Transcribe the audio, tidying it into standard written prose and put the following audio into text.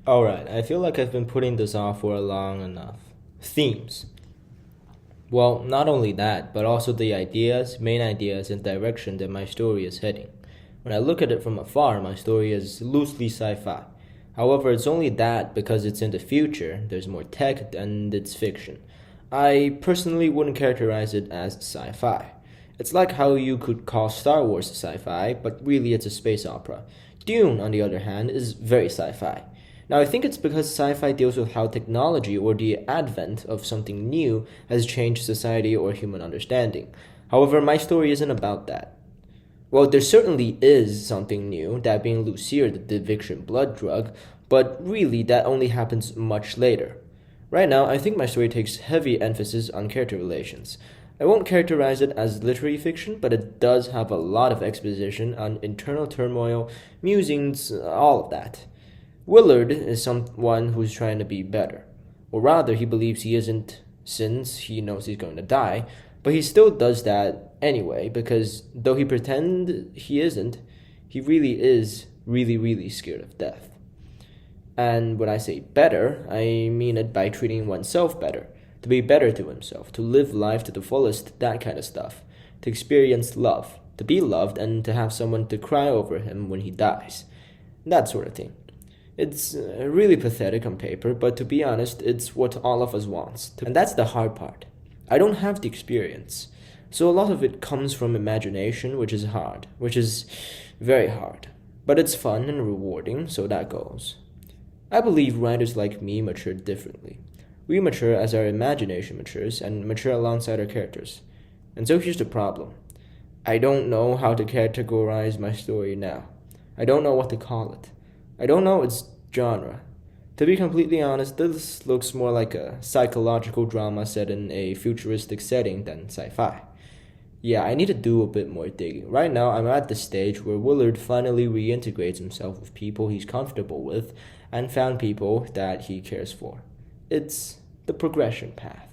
Alright, I feel like I've been putting this off for long enough. Themes. Well, not only that, but also the ideas, main ideas, and direction that my story is heading. When I look at it from afar, my story is loosely sci fi. However, it's only that because it's in the future, there's more tech, and it's fiction. I personally wouldn't characterize it as sci fi. It's like how you could call Star Wars sci fi, but really it's a space opera. Dune, on the other hand, is very sci fi. Now, I think it's because sci fi deals with how technology or the advent of something new has changed society or human understanding. However, my story isn't about that. Well, there certainly is something new, that being Lucille, the eviction blood drug, but really that only happens much later. Right now, I think my story takes heavy emphasis on character relations. I won't characterize it as literary fiction, but it does have a lot of exposition on internal turmoil, musings, all of that. Willard is someone who's trying to be better. Or rather, he believes he isn't since he knows he's going to die, but he still does that anyway because though he pretend he isn't, he really is really scared of death. And when I say better, I mean it by treating oneself better, to be better to himself, to live life to the fullest, that kind of stuff, to experience love, to be loved, and to have someone to cry over him when he dies. That sort of thing. It's really pathetic on paper, but to be honest, it's what all of us wants. And that's the hard part. I don't have the experience. So a lot of it comes from imagination, which is hard, which is very hard. But it's fun and rewarding, so that goes. I believe writers like me mature differently. We mature as our imagination matures and mature alongside our characters. And so here's the problem. I don't know how to categorize my story now. I don't know what to call it. I don't know its genre. To be completely honest, this looks more like a psychological drama set in a futuristic setting than sci-fi. Yeah, I need to do a bit more digging. Right now, I'm at the stage where Willard finally reintegrates himself with people he's comfortable with and found people that he cares for. It's the progression path.